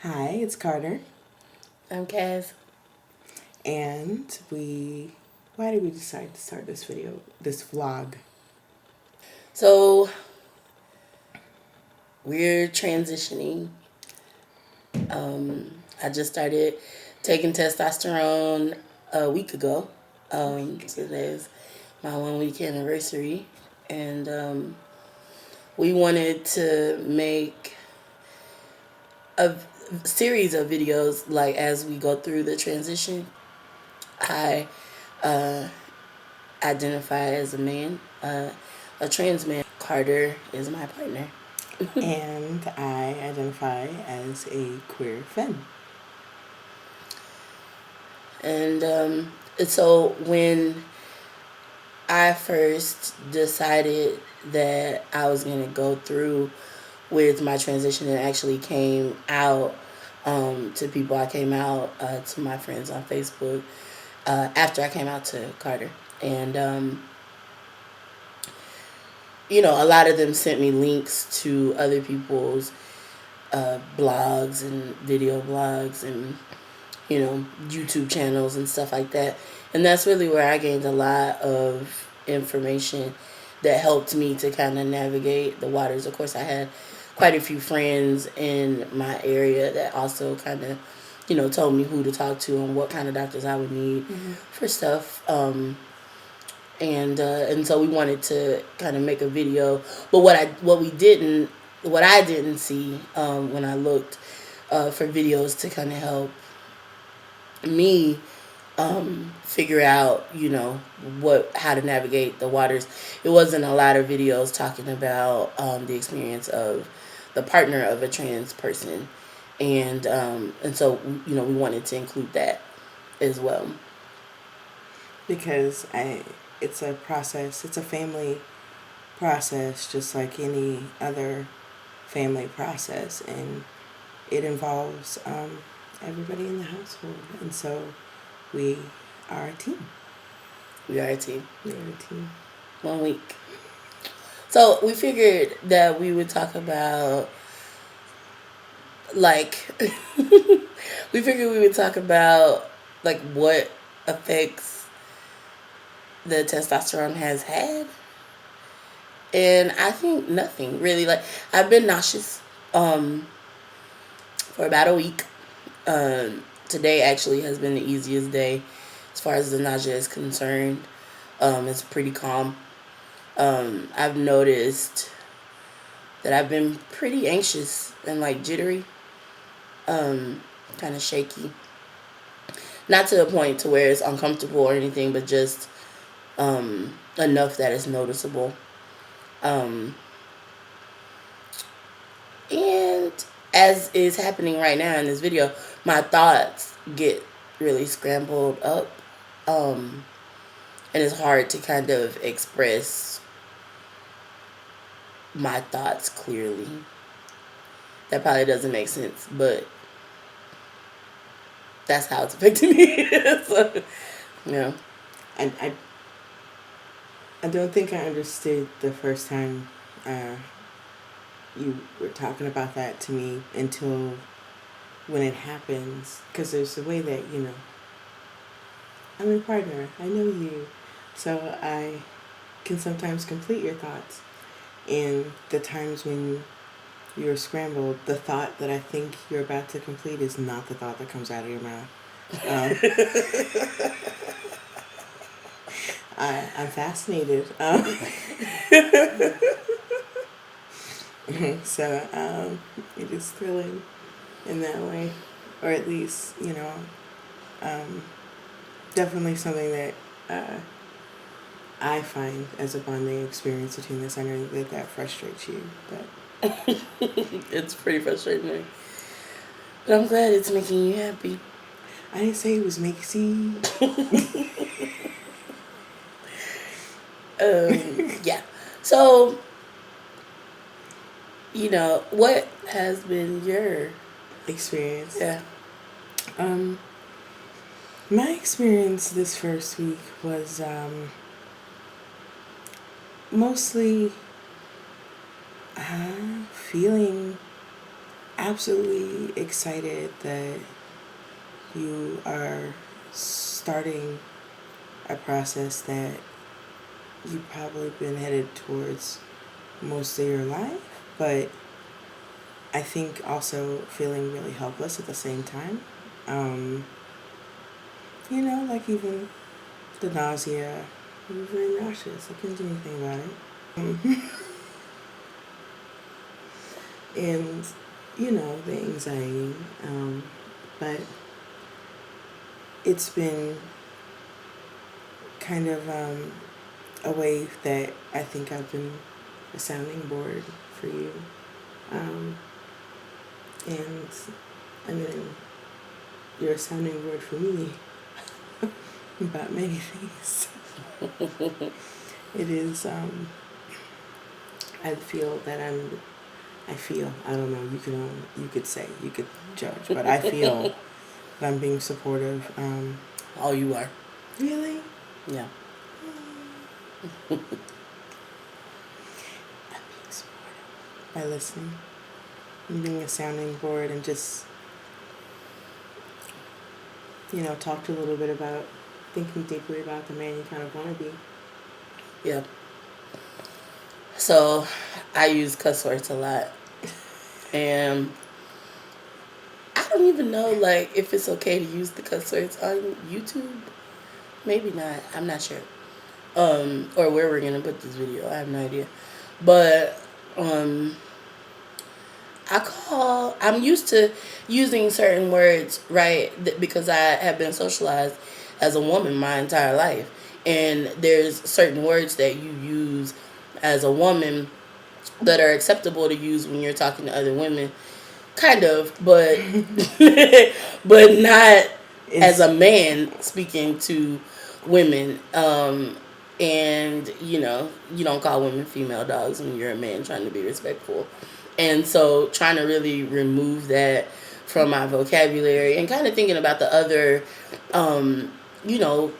Hi, it's Carter. I'm Kaz. And why did we decide to start this vlog? So we're transitioning. I just started taking testosterone a week ago. Today is my 1 week anniversary, and we wanted to make a series of videos like as we go through the transition. I identify as a man, a trans man. Carter is my partner. And I identify as a queer femme. And so when I first decided that I was going to go through with my transition and actually came out to people, I came out to my friends on Facebook after I came out to Carter. And, a lot of them sent me links to other people's blogs and video blogs and YouTube channels and stuff like that. And that's really where I gained a lot of information that helped me to kind of navigate the waters. Of course, I had quite a few friends in my area that also kind of, told me who to talk to and what kind of doctors I would need for stuff. And so we wanted to kind of make a video. But what I didn't see when I looked for videos to kind of help me figure out, how to navigate the waters. It wasn't a lot of videos talking about the experience of the partner of a trans person, and so we wanted to include that as well. Because it's a process. It's a family process, just like any other family process, and it involves everybody in the household. And so we are a team. We are a team. We are a team. 1 week. So we figured that we would talk about like we figured we would talk about like what effects the testosterone has had. And I think nothing really. Like, I've been nauseous for about a week. Today actually has been the easiest day as far as the nausea is concerned. It's pretty calm. I've noticed that I've been pretty anxious and like jittery, kind of shaky. Not to the point to where it's uncomfortable or anything, but just enough that it's noticeable. Um, and as is happening right now in this video, my thoughts get really scrambled up. Um, and it's hard to kind of express my thoughts clearly. That probably doesn't make sense, but that's how it's affecting me. So, yeah. And I don't think I understood the first time you were talking about that to me until when it happens, because there's a way that I'm your partner, I know you, so I can sometimes complete your thoughts. And the times when you're scrambled, the thought that I think you're about to complete is not the thought that comes out of your mouth. I'm fascinated. So it is thrilling in that way, or at least um, definitely something that I find as a bonding experience between this. I know that frustrates you, but It's pretty frustrating. But I'm glad it's making you happy. I didn't say it was Maxie. Yeah. So, what has been your Experience. yeah? Um, my experience this first week was mostly feeling absolutely excited that you are starting a process that you've probably been headed towards most of your life, but I think also feeling really helpless at the same time. Um, like even the nausea, you're very nauseous. I couldn't do anything about it. And, the anxiety. But it's been kind of a way that I think I've been a sounding board for you. Um, and I mean, you're a sounding board for me about many things. It is, I feel that I don't know, you could say, you could judge, but I feel that I'm being supportive. Oh, you are. Really? Yeah. I'm being supportive by listening and being a sounding board and just, talked a little bit about thinking deeply about the man you kind of want to be. Yeah. So I use cuss words a lot. And I don't even know like if it's okay to use the cuss words on YouTube. Maybe not. I'm not sure. Or where we're gonna put this video. I have no idea. But um I'm used to using certain words, right? Because I have been socialized as a woman my entire life. And there's certain words that you use as a woman that are acceptable to use when you're talking to other women. Kind of, but but not as It's a man speaking to women. And you don't call women female dogs when you're a man trying to be respectful. And so trying to really remove that from my vocabulary and kind of thinking about the other, um, you know,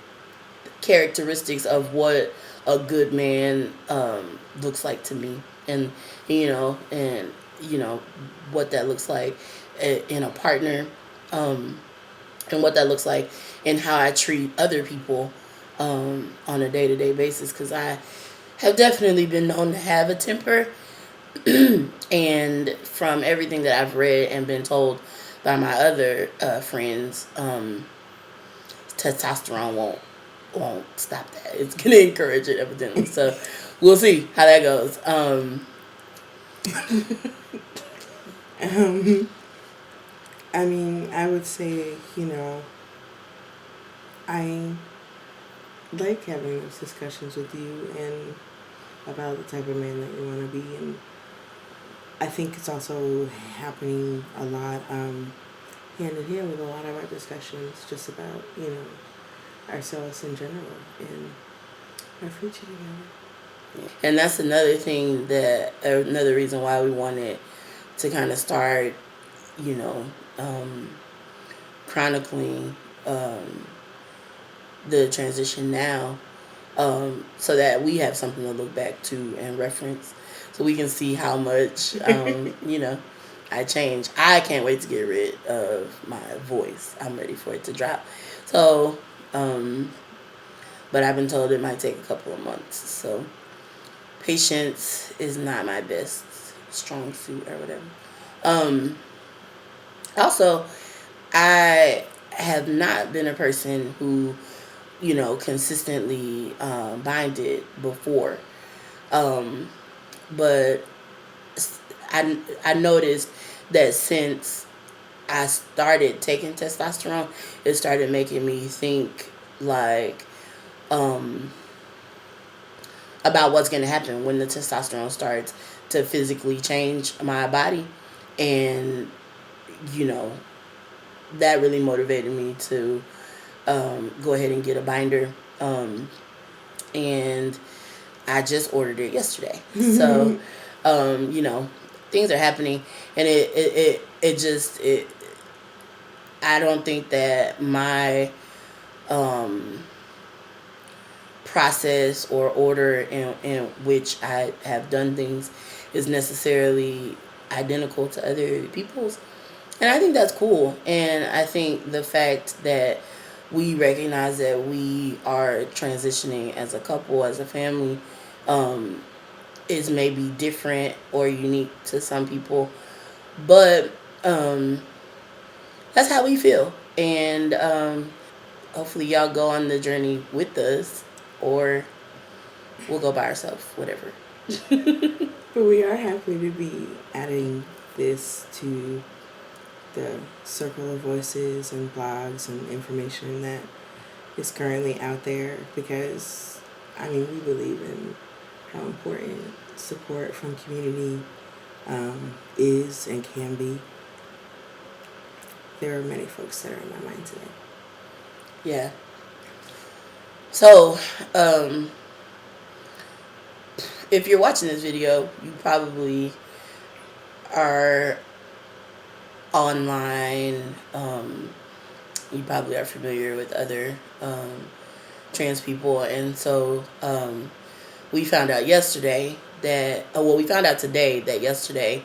characteristics of what a good man looks like to me, and and you know what that looks like in a partner, um, and what that looks like in how I treat other people on a day to day basis. Because I have definitely been known to have a temper, and from everything that I've read and been told by my other friends, testosterone won't stop that. It's gonna encourage it evidently. So we'll see how that goes. um, I mean, I would say, I like having those discussions with you and about the type of man that you want to be, and I think it's also happening a lot hand in hand with a lot of our discussions just about ourselves in general and our future together. And that's another reason why we wanted to kind of start, you know, um, chronicling the transition now, so that we have something to look back to and reference, so we can see how much, I changed. I can't wait to get rid of my voice. I'm ready for it to drop. So, but I've been told it might take a couple of months. So, patience is not my best strong suit or whatever. Um, Also, I have not been a person who, consistently binded before. Um, but I noticed that since I started taking testosterone, it started making me think like um, about what's going to happen when the testosterone starts to physically change my body. And, you know, that really motivated me to go ahead and get a binder. And I just ordered it yesterday. So, things are happening. And I don't think that my um, process or order in which I have done things is necessarily identical to other people's. And I think that's cool. And I think the fact that we recognize that we are transitioning as a couple, as a family, um, is maybe different or unique to some people. But um, that's how we feel. And hopefully, y'all go on the journey with us, or we'll go by ourselves, whatever. But we are happy to be adding this to the circle of voices and blogs and information that is currently out there because, I mean, we believe in how important support from community is and can be. There are many folks that are in my mind today. Yeah. So, um, if you're watching this video, you probably are online. You probably are familiar with other trans people, and so we found out yesterday that we found out today that yesterday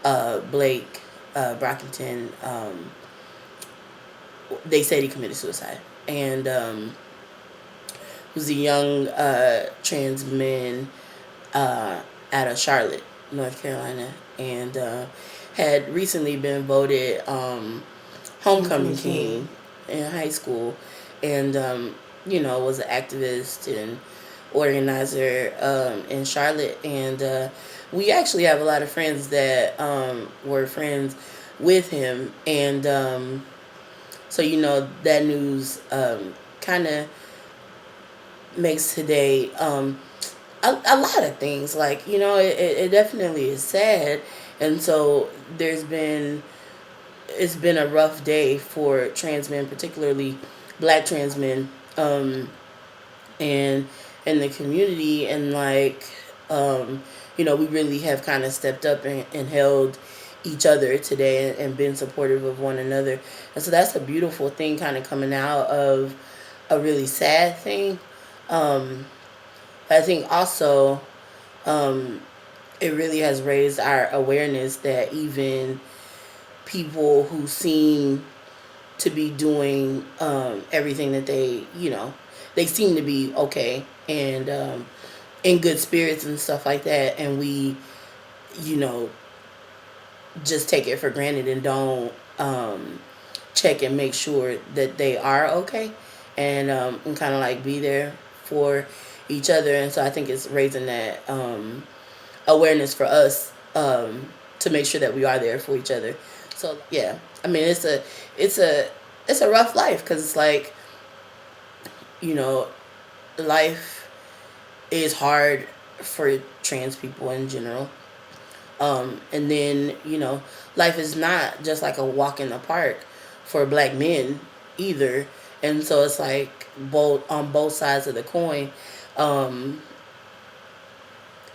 Blake Brockington, they said he committed suicide, and was a young trans man out of Charlotte, North Carolina, and had recently been voted homecoming king in high school, and was an activist and organizer in Charlotte, and we actually have a lot of friends that were friends with him, and so that news kind of makes today a lot of things, like it definitely is sad, and so it's been a rough day for trans men, particularly black trans men, and in the community, and like we really have kind of stepped up and held each other today, and been supportive of one another, and so that's a beautiful thing kind of coming out of a really sad thing. I think also um, it really has raised our awareness that even people who seem to be doing everything that they seem to be okay, and in good spirits and stuff like that, and we you know just take it for granted and don't check and make sure that they are okay, and kind of like be there for each other. And so I think it's raising that awareness for us, to make sure that we are there for each other. So yeah, I mean it's a it's a rough life, because it's like you know life is hard for trans people in general. And then life is not just like a walk in the park for black men either, and so it's like both on both sides of the coin. Um,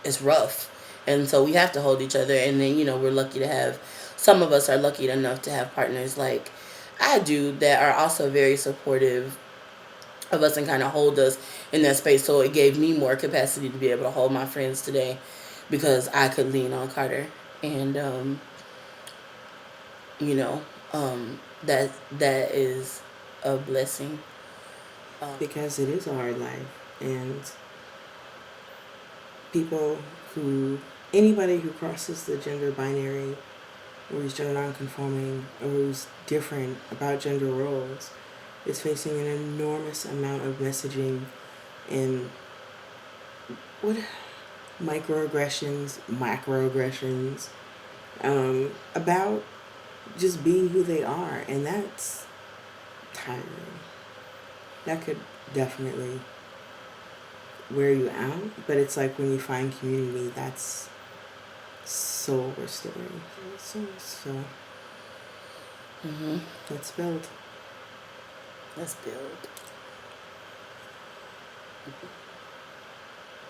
it's rough, and so we have to hold each other. And then we're lucky to have, some of us are lucky enough to have partners like I do, that are also very supportive of us and kind of hold us in that space. So it gave me more capacity to be able to hold my friends today, because I could lean on Carter, and you know that is a blessing. Because it is a hard life, and people who, anybody who crosses the gender binary, or who's gender nonconforming, or who's different about gender roles, is facing an enormous amount of messaging and what macroaggressions, about just being who they are, and that's tiring. That could definitely wear you out, but it's like when you find community, that's soul restoring. So Mm-hmm. let's build. Let's build.